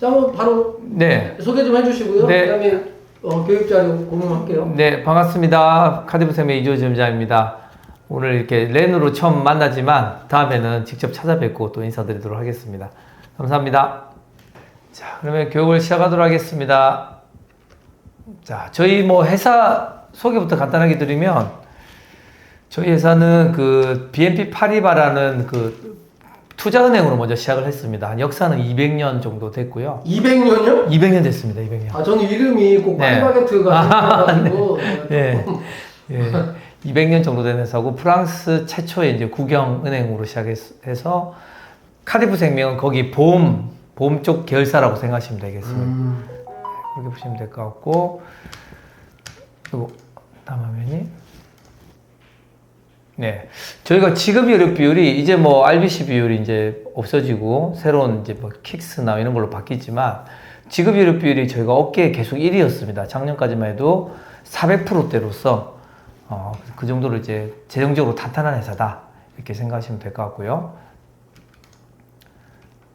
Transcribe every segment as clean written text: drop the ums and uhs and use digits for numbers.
자, 한번 바로 네. 소개 좀 해주시고요. 네. 그다음에 교육자료 공유할게요. 네, 반갑습니다. 카디브쌤의 이조 점장입니다. 오늘 이렇게 렌으로 처음 만나지만 다음에는 직접 찾아뵙고 또 인사드리도록 하겠습니다. 감사합니다. 자, 그러면 교육을 시작하도록 하겠습니다. 자, 저희 회사 소개부터 간단하게 드리면 저희 회사는 그 BNP 파리바라는 그 투자은행으로 먼저 시작을 했습니다. 역사는 200년 정도 됐고요. 200년요? 200년 됐습니다. 200년. 아, 저는 이름이 꼭 네. 파리바게트가 생겨가지고. 네. 예. 200년 정도 된 회사고 프랑스 최초의 이제 국영은행으로 시작해서 카디프 생명은 거기 보험 쪽 계열사라고 생각하시면 되겠습니다. 그렇게 보시면 될 것 같고, 그리고 다음 화면이 네, 저희가 지급이력 비율이 이제 RBC 비율이 이제 없어지고 새로운 이제 킥스나 이런 걸로 바뀌지만 지급이력 비율이 저희가 업계에 계속 1위였습니다. 작년까지만 해도 400%대로서 그 정도로 이제 재정적으로 탄탄한 회사다 이렇게 생각하시면 될 것 같고요.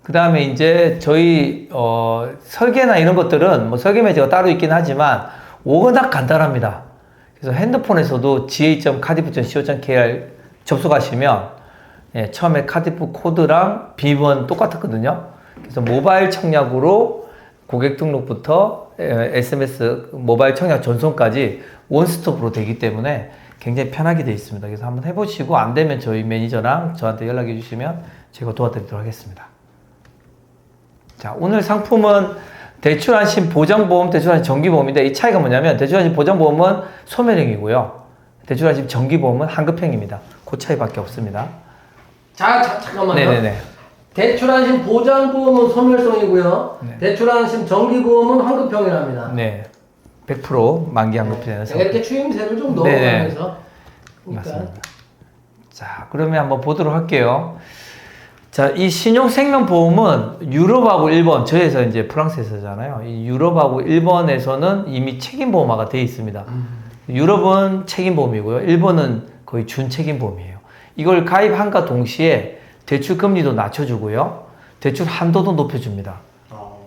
그 다음에 이제 저희 설계나 이런 것들은 설계면 제가 따로 있긴 하지만 워낙 간단합니다. 그래서 핸드폰에서도 ga.cardiff.co.kr 접속하시면 처음에 카디프 코드랑 비번 똑같았거든요. 그래서 모바일 청약으로 고객 등록부터 SMS 모바일 청약 전송까지 원스톱으로 되기 때문에 굉장히 편하게 되어 있습니다. 그래서 한번 해보시고 안 되면 저희 매니저랑 저한테 연락해 주시면 제가 도와드리도록 하겠습니다. 자, 오늘 상품은 대출안심 보장보험, 대출안심 정기보험인데 이 차이가 뭐냐면 대출안심 보장보험은 소멸형이고요. 대출안심 정기보험은 환급형입니다. 그 차이밖에 없습니다. 자, 잠깐만요. 네네네. 대출안심 보장보험은 소멸성이고요. 네. 대출안심 정기보험은 환급형이랍니다. 네. 100% 만기 환급형이라는 네. 이렇게 추임새를 좀 네네. 넣어가면서. 맞습니다. 자, 그러면 한번 보도록 할게요. 자, 이 신용생명보험은 유럽하고 일본, 저희에서 이제 프랑스에서잖아요. 이 유럽하고 일본에서는 이미 책임보험화가 되어 있습니다. 유럽은 책임보험이고요. 일본은 거의 준책임보험이에요. 이걸 가입함과 동시에 대출 금리도 낮춰주고요. 대출 한도도 높여줍니다.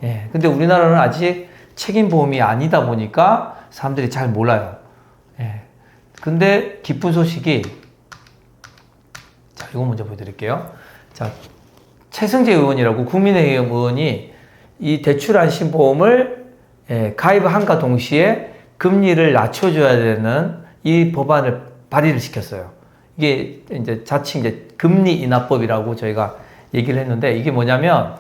예. 근데 우리나라는 아직 책임보험이 아니다 보니까 사람들이 잘 몰라요. 예. 근데 기쁜 소식이, 자, 이거 먼저 보여드릴게요. 자, 최승재 의원이라고 국민의힘 의원이 이 대출안심보험을 가입함과 동시에 금리를 낮춰줘야 되는 이 법안을 발의를 시켰어요. 이게 이제 자칭 이제 금리 인하법이라고 저희가 얘기를 했는데 이게 뭐냐면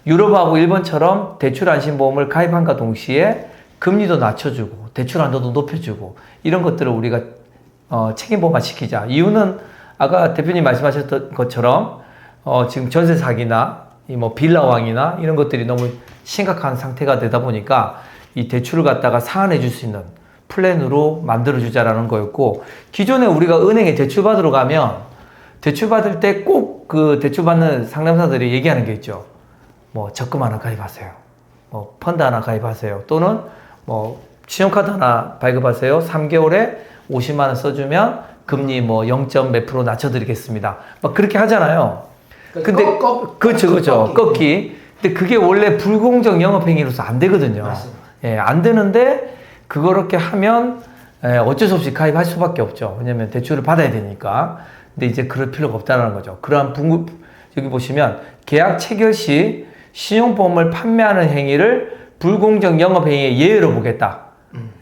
유럽하고 일본처럼 대출안심보험을 가입함과 동시에 금리도 낮춰주고 대출 한도도 높여주고 이런 것들을 우리가 책임보험화 시키자. 이유는 아까 대표님 말씀하셨던 것처럼 지금 전세 사기나 빌라왕이나 이런 것들이 너무 심각한 상태가 되다 보니까 이 대출을 갖다가 상환해 줄 수 있는 플랜으로 만들어 주자라는 거였고, 기존에 우리가 은행에 대출 받으러 가면 대출 받을 때 꼭 그 대출 받는 상담사들이 얘기하는 게 있죠. 적금 하나 가입하세요. 펀드 하나 가입하세요. 또는 신용카드 하나 발급하세요. 3개월에 50만 원 써주면 금리 0. 몇 프로 낮춰드리겠습니다. 그렇게 하잖아요. 근데 그렇죠. 꺾기. 근데 그게 원래 불공정 영업행위로서 안 되거든요. 맞습니다. 예, 안 되는데 그렇게 하면 어쩔 수 없이 가입할 수밖에 없죠. 왜냐면 대출을 받아야 되니까. 근데 이제 그럴 필요가 없다는 거죠. 그러한 여기 보시면 계약 체결 시 신용보험을 판매하는 행위를 불공정 영업행위의 예외로 보겠다.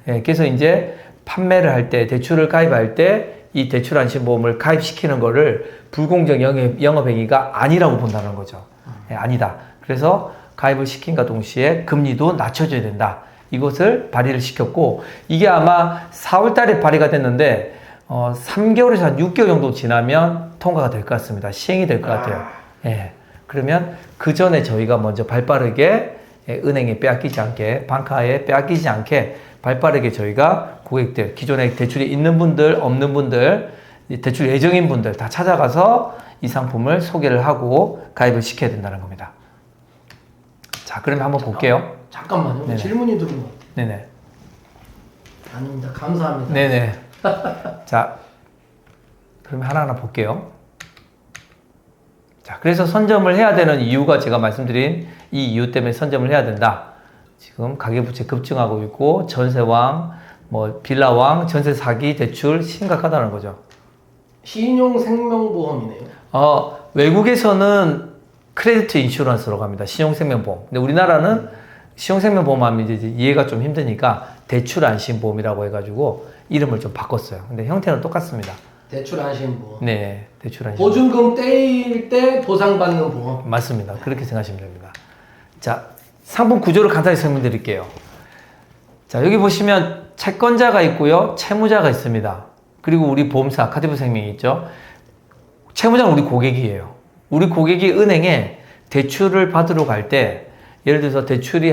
예, 그래서 이제 판매를 할 때, 대출을 가입할 때 이 대출안심보험을 가입시키는 거를 불공정 영업행위가 아니라고 본다는 거죠. 예, 아니다. 그래서 가입을 시킨과 동시에 금리도 낮춰줘야 된다. 이것을 발의를 시켰고, 이게 아마 4월 달에 발의가 됐는데 3개월에서 한 6개월 정도 지나면 통과가 될 것 같습니다. 시행이 될 것 같아요. 예. 그러면 그 전에 저희가 먼저 발빠르게 은행에 빼앗기지 않게, 방카에 빼앗기지 않게 발빠르게 저희가 고객들, 기존에 대출이 있는 분들, 없는 분들, 대출 예정인 분들 다 찾아가서 이 상품을 소개를 하고 가입을 시켜야 된다는 겁니다. 자, 그러면 한번 볼게요. 잠깐만요. 네네. 질문이 들어온 것 같아요. 네네. 아닙니다. 감사합니다. 네네. 자, 그러면 하나하나 볼게요. 자, 그래서 선점을 해야 되는 이유가 제가 말씀드린 이 이유 때문에 선점을 해야 된다. 지금 가계부채 급증하고 있고 전세왕, 뭐 빌라왕, 전세 사기, 대출 심각하다는 거죠. 신용생명보험이네요. 외국에서는 크레디트 인슈런스로 갑니다. 신용생명보험. 근데 우리나라는 신용생명보험 하면 이제 이해가 좀 힘드니까 대출안심보험이라고 해가지고 이름을 좀 바꿨어요. 근데 형태는 똑같습니다. 대출안심보험. 네, 대출안심. 보증금 떼일 때 보상받는 보험. 맞습니다. 그렇게 생각하시면 됩니다. 자, 상품 구조를 간단히 설명드릴게요. 자, 여기 보시면 채권자가 있고요, 채무자가 있습니다. 그리고 우리 보험사 카디브 생명이 있죠. 채무자는 우리 고객이에요. 우리 고객이 은행에 대출을 받으러 갈 때, 예를 들어서 대출이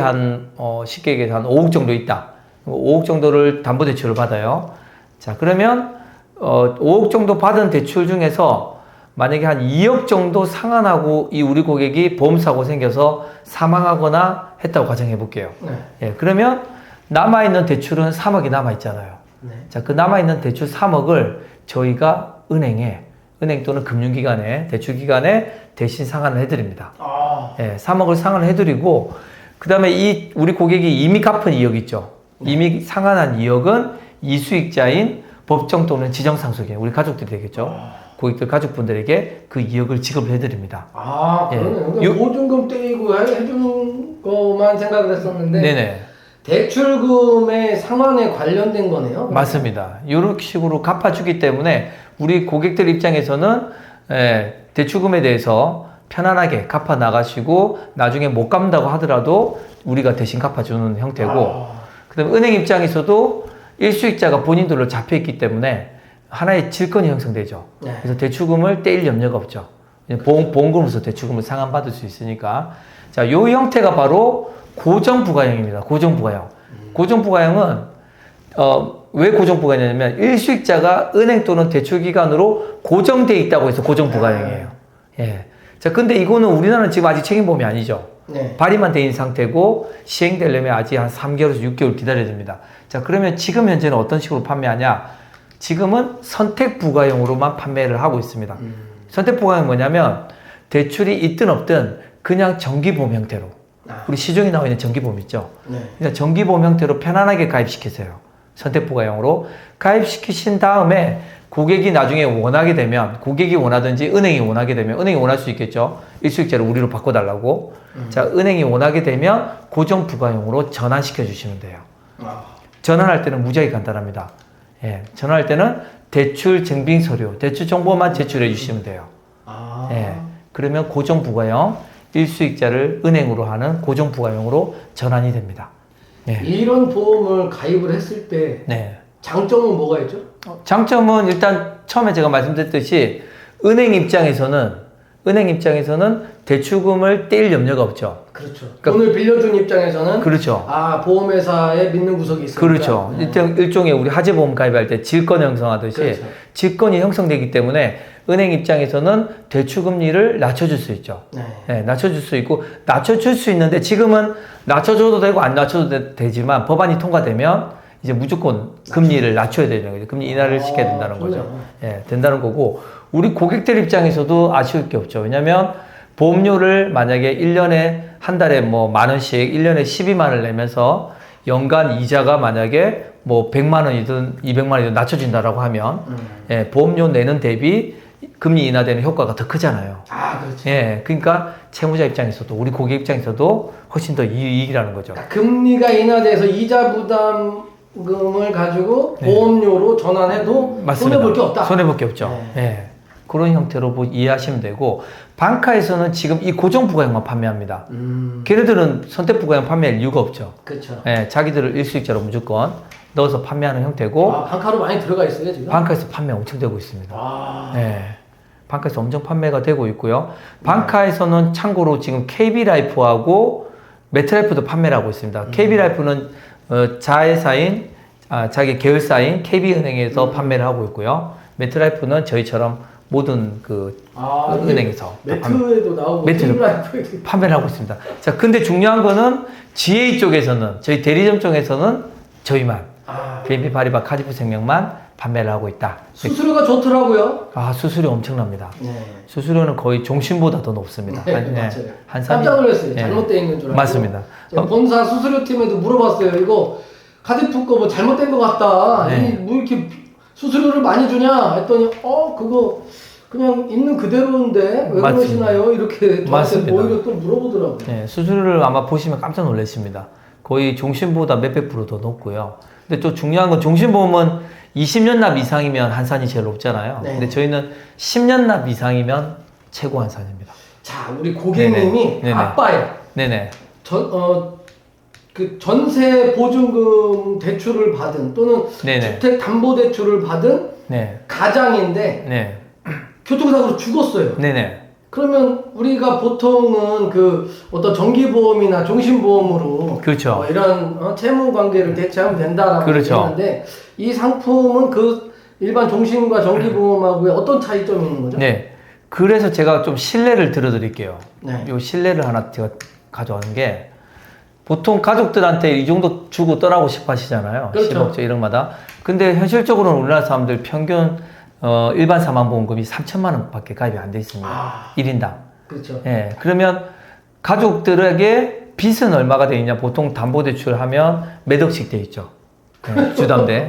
쉽게 얘기해서 한 5억 정도 있다. 5억 정도를 담보대출을 받아요. 자, 그러면 5억 정도 받은 대출 중에서 만약에 한 2억 정도 상환하고 이 우리 고객이 보험사고 생겨서 사망하거나 했다고 가정해 볼게요. 네. 예, 그러면 남아있는 대출은 3억이 남아있잖아요. 네. 자, 그 남아있는 대출 3억을 저희가 은행 또는 금융기관에, 대출기관에 대신 상환을 해드립니다. 예, 3억을 상환을 해드리고, 그 다음에 우리 고객이 이미 갚은 2억 있죠. 이미 상환한 2억은 이수익자인 법정 또는 지정상속인 우리 가족들이 되겠죠. 고객들 가족분들에게 그 2억을 지급을 해드립니다. 그러네요. 예. 보증금 떼이고 해주는 것만 생각을 했었는데. 네네. 대출금의 상환에 관련된 거네요. 맞습니다. 이런 식으로 갚아주기 때문에 우리 고객들 입장에서는 대출금에 대해서 편안하게 갚아 나가시고 나중에 못 갚는다고 하더라도 우리가 대신 갚아주는 형태고, 그다음에 은행 입장에서도 일수익자가 본인들로 잡혀있기 때문에 하나의 질권이 형성되죠. 네. 그래서 대출금을 떼일 염려가 없죠. 보험금으로서 대출금을 상환받을 수 있으니까. 자, 이 형태가 바로 고정부가형입니다. 고정부가형. 고정부가형은 왜 고정부가형이냐면 일수익자가 은행 또는 대출기관으로 고정돼 있다고 해서 고정부가형이에요. 예. 자, 근데 이거는 우리나라는 지금 아직 책임보험이 아니죠. 네. 발의만 돼 있는 상태고 시행되려면 아직 한 3개월에서 6개월 기다려야 됩니다. 자, 그러면 지금 현재는 어떤 식으로 판매하냐? 지금은 선택부가형으로만 판매를 하고 있습니다. 선택부가형은 뭐냐면 대출이 있든 없든 그냥 정기보험 형태로, 우리 시중에 나와 있는 정기보험 있죠. 네. 그냥 정기보험 형태로 편안하게 가입시키세요. 선택부가형으로 가입시키신 다음에 고객이 나중에 원하게 되면, 고객이 원하든지 은행이 원하게 되면, 은행이 원할 수 있겠죠. 일수익자를 우리로 바꿔달라고. 자, 은행이 원하게 되면 고정부가형으로 전환시켜 주시면 돼요. 전환할 때는 무지하게 간단합니다. 예, 전환할 때는 대출 증빙 서류, 대출 정보만 제출해 주시면 돼요. 예, 그러면 고정부가형, 일수익자를 은행으로 하는 고정부가형으로 전환이 됩니다. 예. 이런 보험을 가입을 했을 때 네. 장점은 뭐가 있죠? 장점은 일단 처음에 제가 말씀드렸듯이 은행 입장에서는 대출금을 떼일 염려가 없죠. 그렇죠. 그러니까 돈을 빌려준 입장에서는 그렇죠. 보험회사에 믿는 구석이 있으니까. 그렇죠. 네. 일종의 우리 하재보험 가입할 때 질권 형성하듯이 그렇죠. 질권이 형성되기 때문에 은행 입장에서는 대출금리를 낮춰줄 수 있죠. 네. 네, 낮춰줄 수 있고, 낮춰줄 수 있는데 지금은 낮춰줘도 되고 안 낮춰도 되지만 법안이 통과되면 이제 무조건 금리를 낮춰야 되는 거죠. 금리 인하를 시켜야 된다는 거죠. 좋네요. 예, 된다는 거고, 우리 고객들 입장에서도 아쉬울 게 없죠. 왜냐면 보험료를 만약에 1년에 한 달에 뭐 10,000원씩 1년에 12만원을 내면서 연간 이자가 만약에 뭐 100만원이든 200만원이든 낮춰진다라고 하면 예, 보험료 내는 대비 금리 인하되는 효과가 더 크잖아요. 그렇죠. 예, 그러니까 채무자 입장에서도 우리 고객 입장에서도 훨씬 더 이익이라는 거죠. 금리가 인하돼서 이자 부담금을 가지고 보험료로 전환해도 손해볼 게 없다. 손해볼 게 없죠. 네. 예. 그런 형태로 이해하시면 되고, 방카에서는 지금 이 고정부가형만 판매합니다. 걔네들은 선택부가형 판매할 이유가 없죠. 그렇죠. 예, 자기들을 일수익자로 무조건 넣어서 판매하는 형태고, 방카로 많이 들어가 있어요 지금? 방카에서 판매 엄청 되고 있습니다. 예, 방카에서 엄청 판매가 되고 있고요. 방카에서는 참고로 지금 KB라이프하고 매트라이프도 판매를 하고 있습니다. KB라이프는 자회사인, 자기 계열사인 KB은행에서 판매를 하고 있고요. 매트라이프는 저희처럼 모든 은행에서 매트에도 나오고 KB라이프에도 판매를 하고 있습니다. 자, 근데 중요한 거는 GA 쪽에서는, 저희 대리점 쪽에서는 저희만 BNP 파리바 카디프 생명만 판매를 하고 있다. 수수료가 좋더라고요. 아, 수수료 엄청납니다. 네. 수수료는 거의 종신보다 더 높습니다. 네, 한, 맞아요. 한 깜짝 놀랐어요. 예. 잘못되어 있는 줄 알고. 맞습니다. 본사 수수료팀에도 물어봤어요. 이거 카디프 거 뭐 잘못된 것 같다. 네. 뭐 이렇게 수수료를 많이 주냐 했더니 그거 그냥 있는 그대로인데 왜 맞습니다. 그러시나요? 이렇게 저한테 맞습니다. 오히려 또 물어보더라고요. 네, 수수료를 아마 보시면 깜짝 놀라십니다. 거의 종신보다 몇백 프로 더 높고요. 근데 또 중요한 건 종신보험은 20년 납 이상이면 한산이 제일 높잖아요. 네. 근데 저희는 10년 납 이상이면 최고 한산입니다. 자, 우리 고객님이 네네. 아빠예요. 네네. 그 전세 보증금 대출을 받은 또는 네네. 주택 담보 대출을 받은 네. 가장인데 네. 교통사고로 죽었어요. 네네. 그러면 우리가 보통은 그 어떤 정기보험이나 종신보험으로 그렇죠. 이런 채무 관계를 대체하면 된다라고 그렇죠. 했는데 이 상품은 그 일반 종신과 정기보험하고의 어떤 차이점이 있는 거죠? 네. 그래서 제가 좀 신뢰를 들어드릴게요. 네. 요 신뢰를 하나 제가 가져온 게 보통 가족들한테 이 정도 주고 떠나고 싶어 하시잖아요. 그렇죠. 10억조 이런 마다. 근데 현실적으로는 우리나라 사람들 평균 일반 사망보험금이 3천만 원밖에 가입이 안 돼 있습니다. 1인당. 그렇죠. 예. 그러면 가족들에게 빚은 얼마가 돼 있냐? 보통 담보대출 하면 몇 억씩 돼 있죠. 예,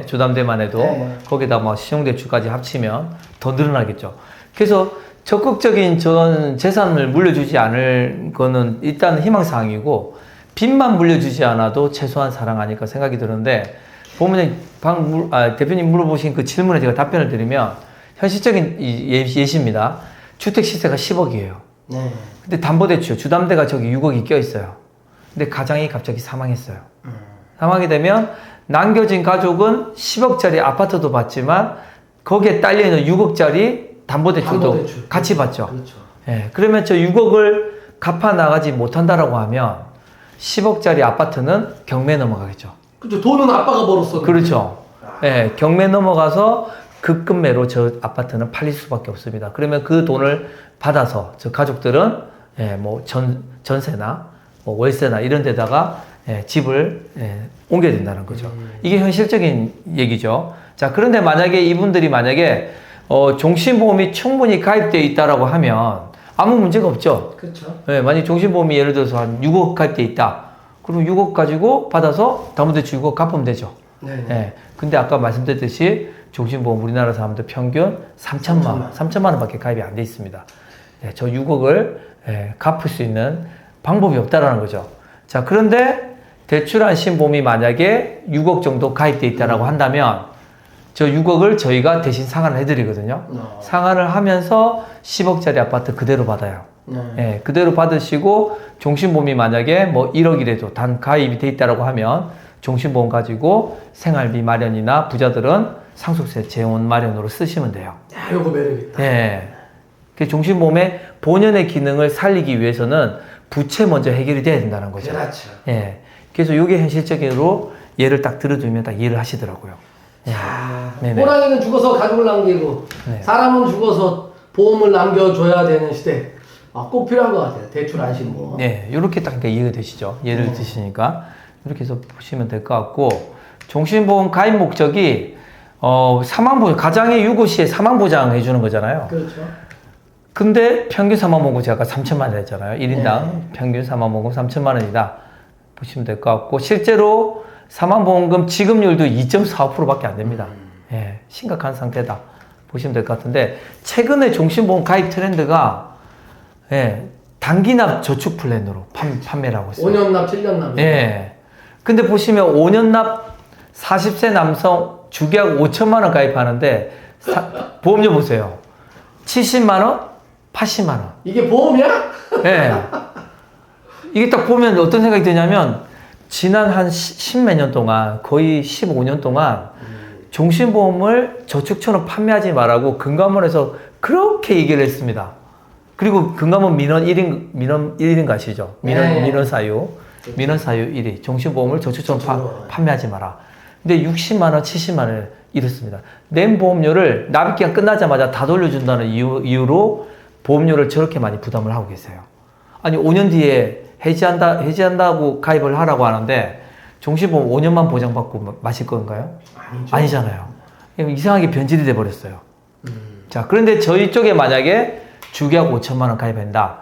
주담대만 해도 네. 거기다 뭐 신용대출까지 합치면 더 늘어나겠죠. 그래서 적극적인 전 재산을 물려주지 않을 거는 일단 희망사항이고 빚만 물려주지 않아도 최소한 사랑 아닐까 생각이 드는데 보면 대표님 물어보신 그 질문에 제가 답변을 드리면 현실적인 예시입니다. 주택 시세가 10억이에요. 네. 근데 담보대출 주담대가 저기 6억이 껴 있어요. 근데 가장이 갑자기 사망했어요. 사망이 되면 남겨진 가족은 10억짜리 아파트도 받지만 거기에 딸려 있는 6억짜리 담보대출도 담보대출. 같이 받죠. 그렇죠. 예, 그러면 저 6억을 갚아 나가지 못한다라고 하면 10억짜리 아파트는 경매 넘어가겠죠. 그렇죠. 돈은 아빠가 벌었어. 그렇죠. 예, 경매 넘어가서 급급매로 저 아파트는 팔릴 수밖에 없습니다. 그러면 그 돈을 받아서 저 가족들은 예, 뭐 전세나 뭐 월세나 이런 데다가 예, 집을 옮겨야 된다는 거죠. 이게 현실적인 얘기죠. 자, 그런데 만약에 이분들이 만약에 종신보험이 충분히 가입되어 있다라고 하면 아무 문제가 없죠. 그렇죠. 네, 만약 종신보험이 예를 들어서 한 6억 가입되어 있다. 그럼 6억 가지고 받아서 담보대출 6억 갚으면 되죠. 네. 네. 근데 아까 말씀드렸듯이 종신보험 우리나라 사람들 평균 3천만 원밖에 가입이 안 돼 있습니다. 네, 저 6억을 갚을 수 있는 방법이 없다라는 거죠. 자, 그런데 대출한 신보험이 만약에 6억 정도 가입돼 있다라고 한다면 저 6억을 저희가 대신 상환을 해드리거든요. 상환을 하면서 10억짜리 아파트 그대로 받아요. 예, 그대로 받으시고 종신보험이 만약에 뭐 1억이라도 단 가입이 돼 있다라고 하면 종신보험 가지고 생활비 마련이나 부자들은 상속세 재원 마련으로 쓰시면 돼요. 야, 요거 매력있다. 예. 그 종신보험의 본연의 기능을 살리기 위해서는 부채 먼저 해결이 돼야 된다는 거죠. 그렇죠. 예. 그래서 이게 현실적으로 예를 딱 들어주면 딱 이해를 하시더라고요. 예. 네네. 호랑이는 죽어서 가족을 남기고 네. 사람은 죽어서 보험을 남겨줘야 되는 시대. 꼭 필요한 것 같아요. 대출 안심보험. 네, 이렇게 딱 이해가 되시죠. 예를 드시니까 이렇게 해서 보시면 될 것 같고 종신보험 가입 목적이 사망보장 가장의 유고 시에 사망보장 해주는 거잖아요. 그렇죠. 근데 평균 사망보험금 제가 아까 3천만 원 했잖아요. 1인당 평균 사망보험금 3천만 원이다 보시면 될 것 같고 실제로 사망보험금 지급률도 2.45%밖에 안 됩니다. 예, 심각한 상태다 보시면 될 것 같은데 최근에 종신보험 가입 트렌드가 단기납 저축 플랜으로 판매를 하고 있어요. 5년 납, 7년 납. 예. 근데 보시면 5년 납 40세 남성 주기하고 5천만 원 가입하는데 보험료 보세요. 70만 원, 80만 원. 이게 보험이야? 예. 이게 딱 보면 어떤 생각이 드냐면 지난 한 10몇 년 동안 거의 15년 동안 종신보험을 저축처럼 판매하지 말라고 금감원에서 그렇게 얘기를 했습니다. 그리고 금감원 민원 1인 가시죠? 민원 사유 1위. 종신보험을 저축처럼 판매하지 마라. 근데 60만 원, 70만 원을 잃었습니다. 낸 보험료를 납입기간 끝나자마자 다 돌려준다는 이유로 보험료를 저렇게 많이 부담을 하고 계세요. 아니 5년 뒤에 해지한다고 가입을 하라고 하는데 종신보험 5년만 보장받고 마실 건가요? 아니죠. 아니잖아요. 이상하게 변질이 돼 버렸어요. 자, 그런데 저희 쪽에 만약에 주계약 5천만 원 가입한다.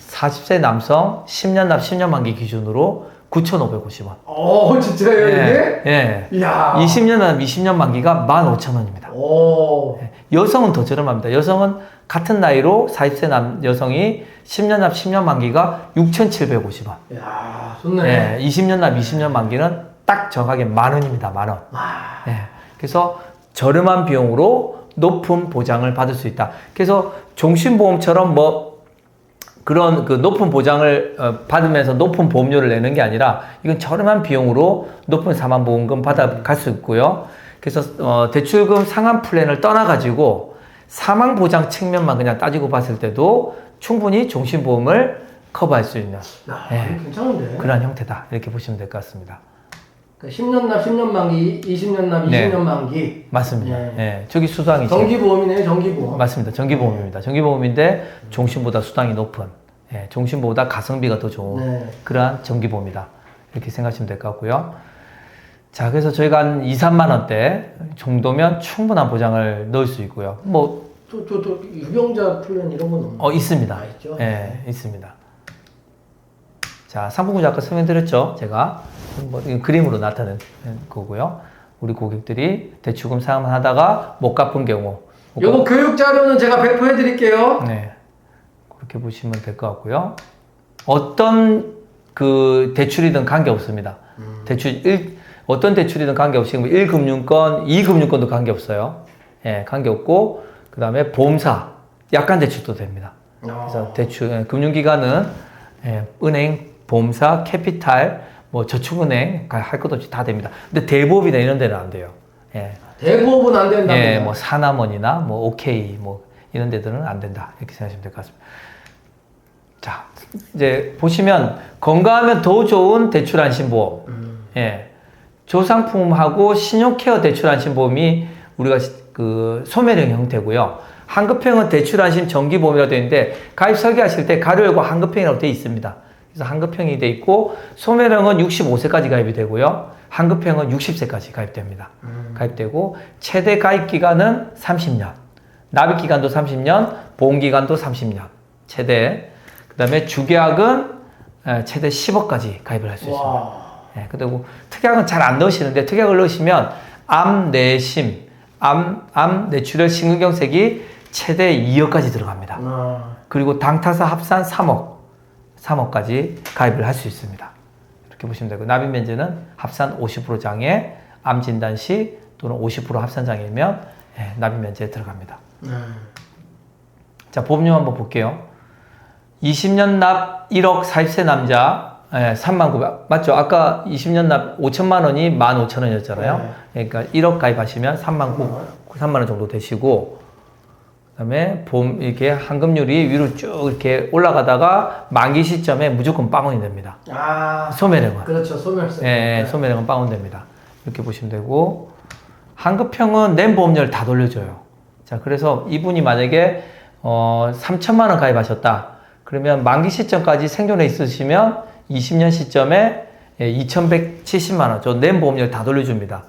40세 남성 10년 납 10년 만기 기준으로 9,550원. 진짜요, 이게? 예. 이야. 20년 납 20년 만기가 15,000원입니다. 오. 여성은 더 저렴합니다. 여성은 같은 나이로 40세 남 여성이 10년 납 10년 만기가 6,750원. 이야, 좋네. 20년 납 20년 만기는 딱 정확하게 10,000원입니다. 10,000원. 그래서 저렴한 비용으로 높은 보장을 받을 수 있다. 그래서 종신보험처럼 뭐 그런 그 높은 보장을 받으면서 높은 보험료를 내는 게 아니라 이건 저렴한 비용으로 높은 사망보험금 받아갈 수 있고요. 그래서 대출금 상환 플랜을 떠나가지고 사망보장 측면만 그냥 따지고 봤을 때도 충분히 종신보험을 커버할 수 있는 괜찮은데? 그러한 형태다. 이렇게 보시면 될 것 같습니다. 10년 납 10년 만기, 20년 납 20년 만기. 맞습니다. 저기 수당이죠. 정기보험이네요, 정기보험. 맞습니다. 정기보험입니다. 정기보험인데 종신보다 수당이 높은, 종신보다 가성비가 더 좋은 그러한 정기보험이다. 이렇게 생각하시면 될 것 같고요. 자, 그래서 저희가 한 2, 3만 원대 정도면 충분한 보장을 넣을 수 있고요. 뭐 또 유병자 플랜 이런 건 없나요? 있습니다. 있죠? 있습니다. 자, 상품군지 아까 설명드렸죠. 제가 뭐 그림으로 나타낸 거고요. 우리 고객들이 대출금 상환하다가 못 갚은 경우, 요거 교육 자료는 제가 배포해 드릴게요. 그렇게 보시면 될 것 같고요. 어떤 그 대출이든 관계 없습니다. 어떤 대출이든 관계 없이 1금융권, 2금융권도 관계 없어요. 관계 없고, 그 다음에 보험사, 약관 대출도 됩니다. 그래서 대출, 금융기관은 은행, 보험사, 캐피탈, 뭐 저축은행 할 것 없이 다 됩니다. 근데 대부업이나 이런 데는 안 돼요. 대부업은 안 된답니다. 뭐 사남원이나 뭐 오케이 뭐 이런 데들은 안 된다. 이렇게 생각하시면 될 것 같습니다. 자, 이제 보시면 건강하면 더 좋은 대출 안심보험. 조상품하고 신용케어 대출 안심보험이 우리가 그 소멸형 형태고요. 한급형은 대출 안심 정기보험이라고 되어 있는데 가입 설계하실 때 가로 열고 한급형이라고 되어 있습니다. 그래서 한급형이 되어 있고 소멸형은 65세까지 가입이 되고요. 한급형은 60세까지 가입됩니다. 가입되고 최대 가입 기간은 30년. 납입 기간도 30년, 보험 기간도 30년. 최대. 그다음에 주계약은 최대 10억까지 가입을 할 수 있습니다. 그리고 특약은 잘 안 넣으시는데 특약을 넣으시면 암 내심, 암 뇌출혈 심근경색이 최대 2억까지 들어갑니다. 그리고 당타사 합산 3억까지 가입을 할 수 있습니다. 이렇게 보시면 되고 납입 면제는 합산 50% 장애, 암 진단 시 또는 50% 합산 장애면 납입 면제에 들어갑니다. 자, 보험료 한번 볼게요. 20년 납 1억 40세 남자 39,000 맞죠? 아까 20년 납 5천만 원이 15,000원이었잖아요. 그러니까 1억 가입하시면 3만 원 정도 되시고 그다음에 보험 이렇게 환급률이 위로 쭉 이렇게 올라가다가 만기 시점에 무조건 빵원이 됩니다. 소멸형은. 그렇죠. 소멸세. 소멸형은 빵원 됩니다. 이렇게 보시면 되고 환급형은 낸 보험료를 다 돌려줘요. 자, 그래서 이분이 만약에 3천만 원 가입하셨다. 그러면 만기 시점까지 생존해 있으시면 20년 시점에 2,170만 원, 저 낸 보험료를 다 돌려줍니다.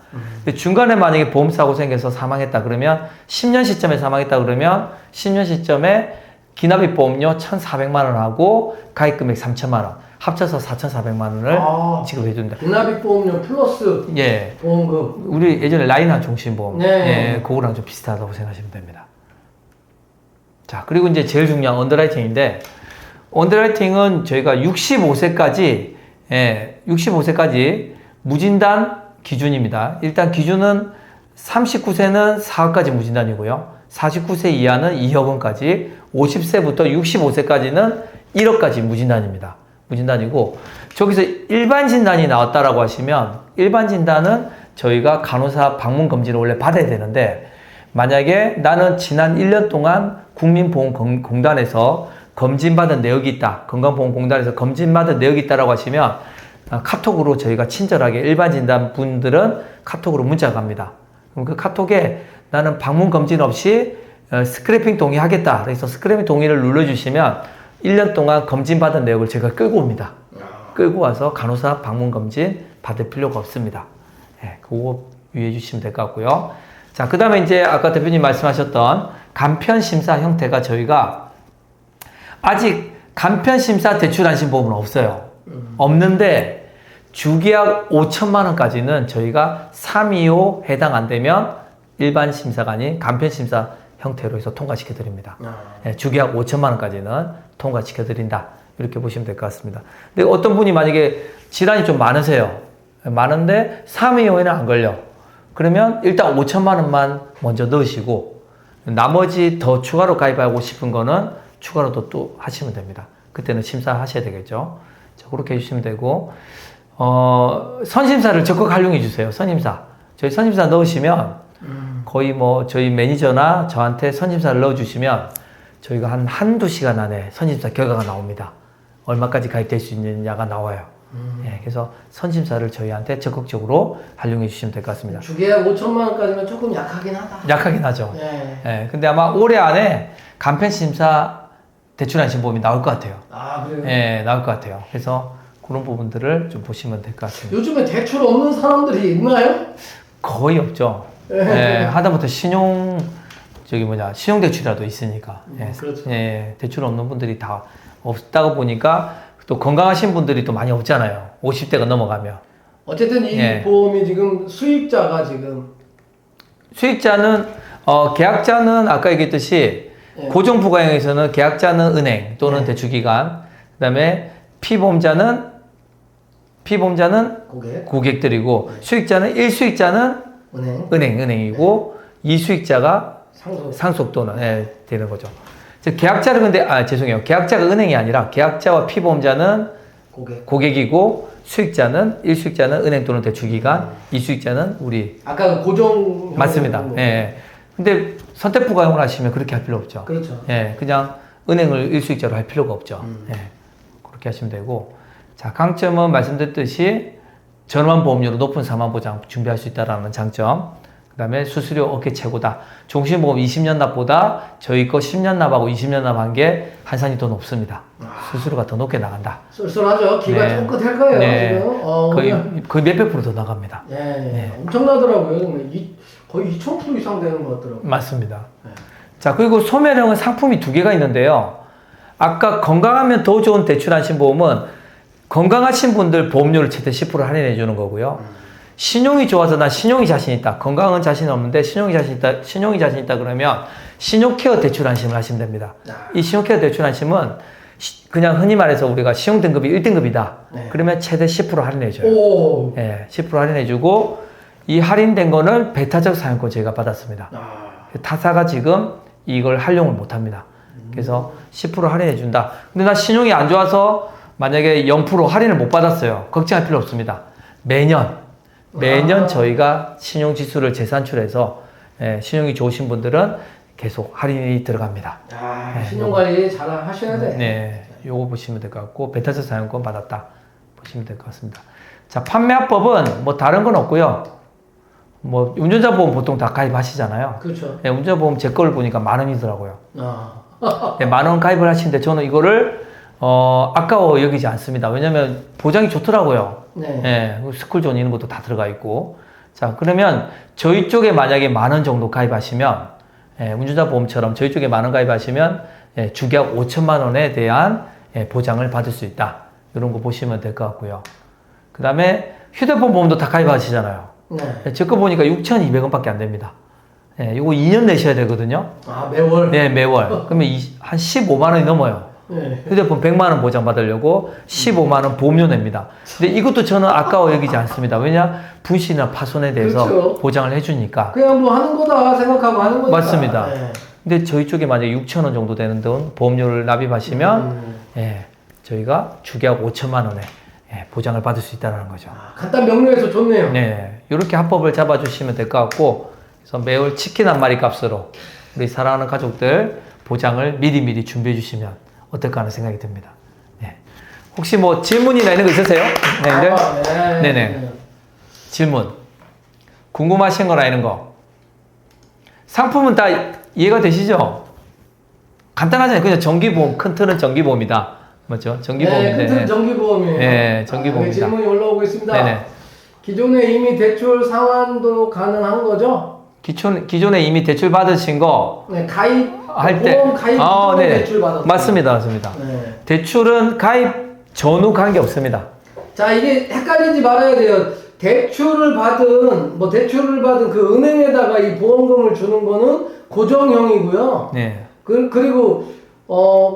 중간에 만약에 보험사고 생겨서 사망했다 그러면 10년 시점에 사망했다 그러면 10년 시점에 기납입 보험료 1,400만 원하고 가입 금액 3천만 원 합쳐서 4,400만 원을 지급해 줍니다. 기납입 보험료 플러스 보험금. 우리 예전에 라인한 종신보험 그거랑 좀 비슷하다고 생각하시면 됩니다. 자, 그리고 이제 제일 중요한 언더라이팅인데 언더라이팅은 저희가 65세까지 무진단 기준입니다. 일단 기준은 39세는 4억까지 무진단이고요. 49세 이하는 2억 원까지, 50세부터 65세까지는 1억까지 무진단입니다. 무진단이고 저기서 일반 진단이 나왔다라고 하시면 일반 진단은 저희가 간호사 방문 검진을 원래 받아야 되는데 만약에 나는 지난 1년 동안 국민보험공단에서 검진받은 내역이 있다. 건강보험공단에서 검진받은 내역이 있다라고 하시면 카톡으로 저희가 친절하게 일반 진단 분들은 카톡으로 문자가 갑니다. 그럼 그 카톡에 나는 방문 검진 없이 스크래핑 동의하겠다. 그래서 스크래핑 동의를 눌러주시면 1년 동안 검진받은 내역을 제가 끌고 옵니다. 끌고 와서 간호사 방문 검진 받을 필요가 없습니다. 그거 유의해 주시면 될 것 같고요. 자, 그 다음에 이제 아까 대표님 말씀하셨던 간편심사 형태가 저희가 아직 간편심사 대출안심보험은 없어요. 없는데 주계약 5천만 원까지는 저희가 325 해당 안 되면 일반 심사가 아닌 간편심사 형태로 해서 통과시켜 드립니다. 네, 주계약 5천만 원까지는 통과시켜 드린다. 이렇게 보시면 될 것 같습니다. 근데 어떤 분이 만약에 질환이 좀 많으세요. 많은데 325에는 안 걸려. 그러면 일단 5천만 원만 먼저 넣으시고 나머지 더 추가로 가입하고 싶은 거는 추가로 또 하시면 됩니다. 그때는 심사하셔야 되겠죠. 자, 그렇게 해주시면 되고 선심사를 적극 활용해 주세요. 선심사. 저희 선심사 넣으시면 거의 뭐 저희 매니저나 저한테 선심사를 넣어주시면 저희가 한두 시간 안에 선심사 결과가 나옵니다. 얼마까지 가입될 수 있느냐가 나와요. 예, 그래서 선심사를 저희한테 적극적으로 활용해 주시면 될 것 같습니다. 주계약 5천만 원까지는 조금 약하긴 하다. 약하긴 하죠. 예. 예, 근데 아마 올해 안에 간편심사 대출안심보험이 나올 것 같아요. 아, 그래요? 예, 나올 것 같아요. 그래서 그런 부분들을 좀 보시면 될 것 같습니다. 요즘에 대출 없는 사람들이 있나요? 거의 없죠. 예, 하다못해 신용대출이라도 있으니까. 예, 그렇죠. 예, 대출 없는 분들이 다 없다고 보니까 또 건강하신 분들이 또 많이 없잖아요. 50대가 넘어가면. 어쨌든 이 예. 보험이 지금 수익자가 지금 수익자는, 계약자는 아까 얘기했듯이 예. 고정부가형에서는 계약자는 은행 또는 예. 대출기관, 그 다음에 피보험자는 고객, 고객들이고, 수익자는 1수익자는 은행이고, 2수익자가 상속 또는 되는 거죠. 즉 계약자는 근데 죄송해요. 계약자가 은행이 아니라 계약자와 피보험자는 고객이고 수익자는 1수익자는 은행 또는 대출기관, 2수익자는 우리 아까 고정 맞습니다. 예. 근데 선택부가형을 하시면 그렇게 할 필요 없죠. 그렇죠. 예. 그냥 은행을 1수익자로 할 필요가 없죠. 예. 그렇게 하시면 되고. 자, 강점은 말씀드렸듯이 저렴한 보험료로 높은 사망 보장 준비할 수 있다라는 장점. 그 다음에 수수료 어깨 최고다. 종신보험 20년 납보다 저희 거 10년 납하고 20년 납한 게 한산이 더 높습니다. 수수료가 더 높게 나간다. 쏠쏠하죠. 기가 네. 쫑긋할 거예요. 네. 지금. 거의 몇백 프로 더 나갑니다. 예, 네. 엄청나더라고요. 거의 2,000% 이상 되는 것 같더라고요. 맞습니다. 네. 자, 그리고 소멸형은 상품이 두 개가 있는데요. 아까 건강하면 더 좋은 대출안심보험은 건강하신 분들 보험료를 최대 10% 할인해 주는 거고요. 신용이 좋아서 나 신용이 자신 있다. 건강은 자신 없는데 신용이 자신 있다 그러면 신용케어 대출안심을 하시면 됩니다. 이 신용케어 대출안심은 그냥 흔히 말해서 우리가 신용등급이 1등급이다. 네. 그러면 최대 10% 할인해 줘요. 오. 예, 10% 할인해 주고 이 할인된 거는 배타적 사용권 저희가 받았습니다. 타사가 지금 이걸 활용을 못 합니다. 그래서 10% 할인해 준다. 근데 나 신용이 안 좋아서 만약에 0% 할인을 못 받았어요. 걱정할 필요 없습니다. 매년 저희가 신용지수를 재산출해서 신용이 좋으신 분들은 계속 할인이 들어갑니다. 신용관리 잘 하셔야 돼. 네, 요거 보시면 될 것 같고 배타적 사용권 받았다 보시면 될 것 같습니다. 자, 판매합법은 뭐 다른 건 없고요. 뭐 운전자 보험 보통 다 가입하시잖아요. 그렇죠. 네, 운전자 보험 제 거를 보니까 10,000원이더라고요. 네, 10,000원 가입을 하시는데 저는 이거를 아까워 여기지 않습니다. 왜냐면 보장이 좋더라고요. 네. 예, 스쿨존 이런 것도 다 들어가 있고. 자, 그러면 저희 쪽에 만약에 10,000원 정도 가입하시면, 운전자 보험처럼 저희 쪽에 10,000원 가입하시면, 주계약 5천만 원에 대한 보장을 받을 수 있다. 이런 거 보시면 될 것 같고요. 그 다음에 휴대폰 보험도 다 가입하시잖아요. 네. 제 거 보니까 6,200원밖에 안 됩니다. 이거 2년 내셔야 되거든요. 매월? 네, 매월. 그러면 한 15만 원이 넘어요. 네. 휴대폰 100만 원 보장 받으려고 15만 원 보험료 냅니다. 근데 이것도 저는 아까워 여기지 않습니다. 왜냐? 분실이나 파손에 대해서 그렇죠. 보장을 해주니까. 그냥 뭐 하는 거다 생각하고 하는 거니까. 맞습니다. 네. 근데 저희 쪽에 만약에 6,000원 정도 되는 돈 보험료를 납입하시면 저희가 주계약 5천만 원에 보장을 받을 수 있다는 거죠. 간단 명료해서 좋네요. 네, 이렇게 합법을 잡아주시면 될 것 같고, 그래서 매월 치킨 한 마리 값으로 우리 사랑하는 가족들 보장을 미리 준비해 주시면 어떨까 하는 생각이 듭니다. 네. 혹시 뭐 질문이나 이런 거 있으세요? 네. 네네. 질문. 궁금하신 거나 이런 거. 상품은 다 이해가 되시죠? 간단하잖아요. 그냥 정기보험, 큰 틀은 정기보험이다. 맞죠? 정기보험인데. 큰 틀은 정기보험이에요. 네, 정기보험이다. 질문이 올라오고 있습니다. 네네. 기존에 이미 대출 상환도 가능한 거죠? 기존에 이미 대출 받으신 거 네, 가입 할 때, 보험 가입 전에 대출 받았어요. 맞습니다, 맞습니다. 네. 대출은 가입 전후 관계 없습니다. 자, 이게 헷갈리지 말아야 돼요. 대출을 받은 그 은행에다가 이 보험금을 주는 거는 고정형이고요. 네, 그리고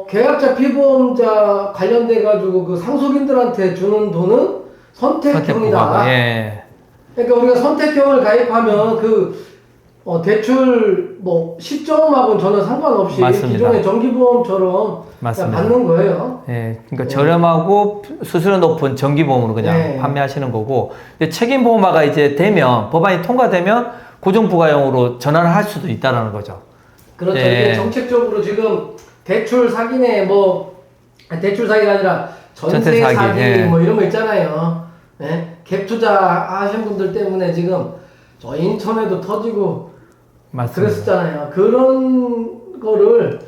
계약자 피보험자 관련돼 가지고 그 상속인들한테 주는 돈은 선택형이다. 선택부가, 예, 그러니까 우리가 선택형을 가입하면 대출 시점하고는 전혀 상관없이 맞습니다. 기존의 정기보험처럼 그냥 맞습니다. 받는 거예요. 예, 그러니까 저렴하고 수수료 높은 정기보험으로 그냥 네. 판매하시는 거고, 근데 책임보험화가 이제 되면 법안이 통과되면 고정부가형으로 전환을 할 수도 있다라는 거죠. 그렇죠. 예. 이게 정책적으로 지금 대출 사기네 대출 사기가 아니라 전세 사기 예. 이런 거 있잖아요. 예? 갭 투자 하신 분들 때문에 지금 저 인천에도 터지고 맞습니다. 그랬었잖아요. 그런 거를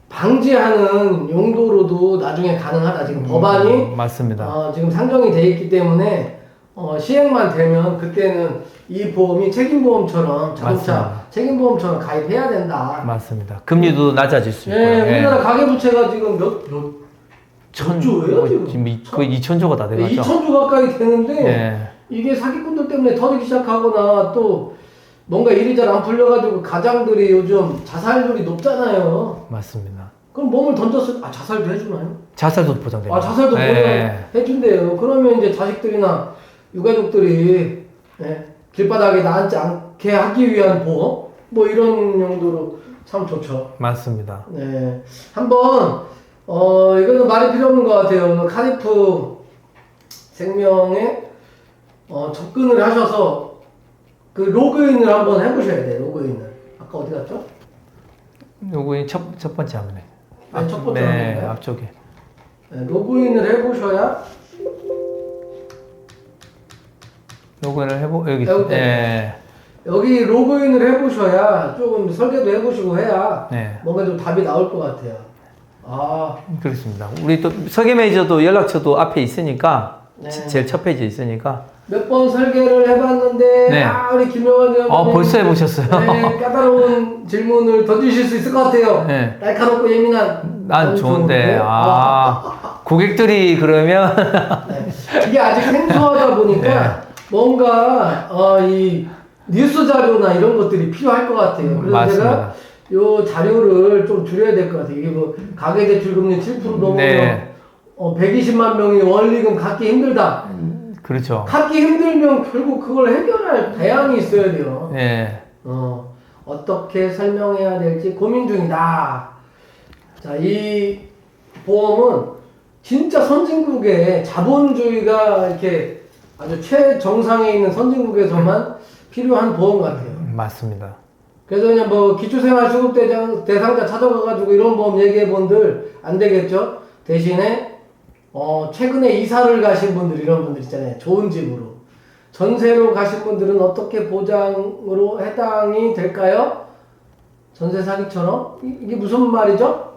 방지하는 용도로도 나중에 가능하다. 지금 법안이 맞습니다. 지금 상정이 돼 있기 때문에 시행만 되면 그때는 이 보험이 책임보험처럼 자동차 맞습니다. 책임보험처럼 가입해야 된다. 맞습니다. 금리도 낮아질 수 있고요. 예, 우리나라 가계부채가 지금 몇 조예요 지금? 거의 2,000조가 다 돼가죠. 2,000조 가까이 되는데 예, 이게 사기꾼들 때문에 터지기 시작하거나 또 뭔가 일이 잘 안 풀려가지고 가장들이 요즘 자살률이 높잖아요. 맞습니다. 그럼 몸을 던졌을 자살도 해주나요? 자살도 보장됩니다. 자살도 예, 해준대요. 그러면 이제 자식들이나 유가족들이 길바닥에 나앉지 않게 하기 위한 보험 이런 용도로 참 좋죠. 맞습니다. 네, 한번 이거는 말이 필요 없는 것 같아요. 오늘 카리프 생명에 접근을 하셔서 그 로그인을 한번 해보셔야 돼요. 로그인을 아까 어디 갔죠? 요거 첫 번째 화면에. 네, 첫 번째 네, 화면인가요? 앞쪽에. 네, 로그인을 해보셔야 로그인을 여기. 여기 예, 여기 로그인을 해보셔야 조금 설계도 해보시고 해야 네. 뭔가 좀 답이 나올 것 같아요. 그렇습니다. 우리 또 설계 매니저도 연락처도 앞에 있으니까 네. 제일 첫 페이지에 있으니까. 몇 번 설계를 해봤는데 네. 우리 김영환 의원님 벌써 해보셨어요? 네, 까다로운 질문을 던지실 수 있을 것 같아요. 네. 날카롭고 예민한. 난 좋은데. 고객들이 그러면 네. 이게 아직 생소하다 보니까 뭔가 이 뉴스 자료나 이런 것들이 필요할 것 같아요. 그래서 맞습니다. 제가 요 자료를 좀 줄여야 될 것 같아요. 이게 가계대출금리 7% 넘으면 네. 120만 명이 원리금 갚기 힘들다. 그렇죠. 갚기 힘들면 결국 그걸 해결할 대안이 있어야 돼요. 네. 어떻게 설명해야 될지 고민 중이다. 자, 이 보험은 진짜 선진국의 자본주의가 이렇게 아주 최정상에 있는 선진국에서만 필요한 보험 같아요. 맞습니다. 그래서 그냥 기초생활수급 대상자 찾아가가지고 이런 보험 얘기해 본들 안 되겠죠? 대신에 최근에 이사를 가신 분들 이런 분들 있잖아요. 좋은 집으로 전세로 가신 분들은 어떻게 보장으로 해당이 될까요? 전세 사기처럼 이게 무슨 말이죠?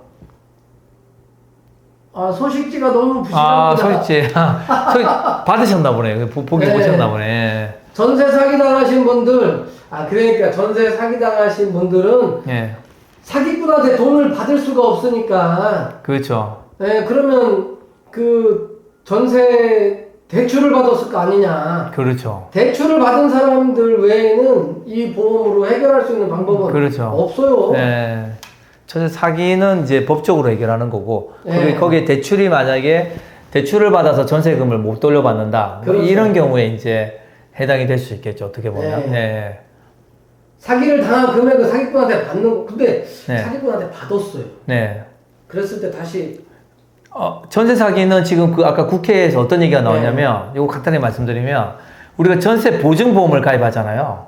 소식지가 너무 부실합니다. 소식지. 받으셨나 보네. 보기 네. 보셨나 보네. 전세 사기 당하신 분들, 그러니까 전세 사기 당하신 분들은 예. 사기꾼한테 돈을 받을 수가 없으니까. 그렇죠. 네, 그러면 그 전세 대출을 받았을 거 아니냐. 그렇죠. 대출을 받은 사람들 외에는 이 보험으로 해결할 수 있는 방법은 그렇죠. 없어요. 네. 전세 사기는 이제 법적으로 해결하는 거고, 네. 거기에 대출이 만약에 대출을 받아서 전세금을 못 돌려받는다. 그렇죠. 이런 경우에 이제 해당이 될 수 있겠죠. 어떻게 보면. 네. 네. 사기를 당한 금액을 사기꾼한테 받는 거. 근데 네. 사기꾼한테 받았어요. 네. 그랬을 때 다시 전세 사기는 지금 아까 국회에서 어떤 얘기가 나왔냐면, 이거 간단히 말씀드리면, 우리가 전세 보증보험을 가입하잖아요.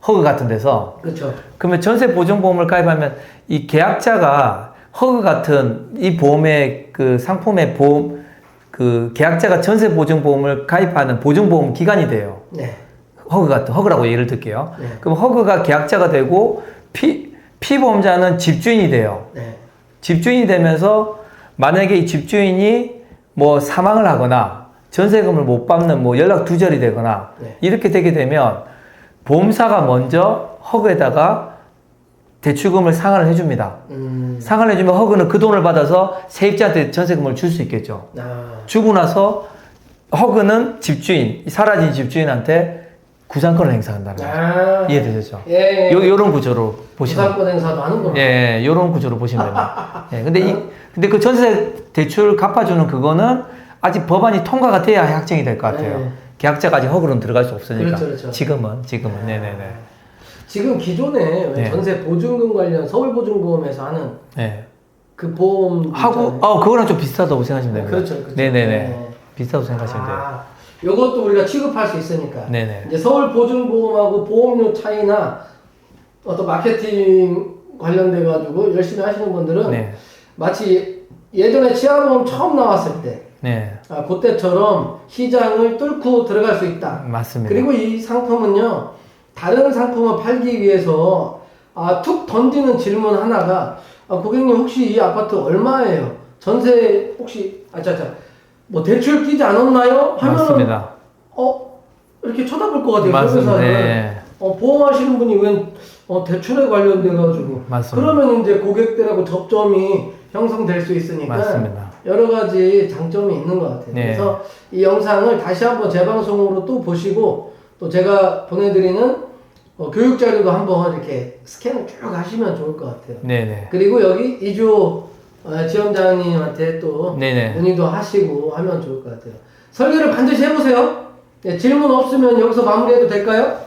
허그 같은 데서. 그렇죠. 그러면 전세 보증보험을 가입하면 이 계약자가 허그 같은 이 보험의 그 상품의 보험, 그 계약자가 전세 보증보험을 가입하는 보증보험 기관이 돼요. 네. 허그라고 예를 들게요. 네. 그럼 허그가 계약자가 되고 피보험자는 집주인이 돼요. 네. 집주인이 되면서 만약에 이 집주인이 사망을 하거나 전세금을 못 받는 연락 두절이 되거나 네. 이렇게 되게 되면 보험사가 먼저 허그에다가 대출금을 상환을 해줍니다. 상환을 해주면 허그는 그 돈을 받아서 세입자한테 전세금을 줄 수 있겠죠. 주고 나서 허그는 집주인, 사라진 집주인한테 구상권을 행사한다는 거죠. 이해되셨죠? 예. 요런 구조로 보시면. 구상권 행사도 하는구나. 예, 요런 구조로 보시면 됩니다. 예, 근데 그 전세 대출 갚아주는 그거는 아직 법안이 통과가 돼야 확정이 될 것 같아요. 네. 계약자가 아직 허그로는 들어갈 수 없으니까. 그렇죠. 지금은. 네네네. 지금 기존에 왜 네. 전세 보증금 관련 서울보증보험에서 하는 네. 그 보험 하고, 그거랑 좀 비슷하다고 생각하시면 됩니다. 그렇죠. 네네네. 네. 비슷하다고 생각하시면 돼요. 요것도 우리가 취급할 수 있으니까. 네네. 이제 서울보증보험하고 보험료 차이나 어떤 마케팅 관련돼 가지고 열심히 하시는 분들은 네. 마치 예전에 치아보험 처음 나왔을 때 네. 그때처럼 시장을 뚫고 들어갈 수 있다. 맞습니다. 그리고 이 상품은요, 다른 상품을 팔기 위해서 툭 던지는 질문 하나가 고객님 혹시 이 아파트 얼마예요? 전세 혹시 뭐 대출 끼지 않았나요? 하면은 맞습니다. 이렇게 쳐다볼 것 같아요. 맞습니다. 소비자를. 네. 보험하시는 분이 왜 대출에 관련돼 가지고 맞습니다. 그러면 이제 고객들하고 접점이 형성될 수 있으니까 맞습니다. 여러 가지 장점이 있는 것 같아요. 네. 그래서 이 영상을 다시 한번 재방송으로 또 보시고 또 제가 보내드리는 교육 자료도 한번 이렇게 스캔을 쭉 하시면 좋을 것 같아요. 네네. 그리고 여기 이주호 지원장님한테 또 네네. 문의도 하시고 하면 좋을 것 같아요. 설계를 반드시 해보세요. 네, 질문 없으면 여기서 마무리해도 될까요?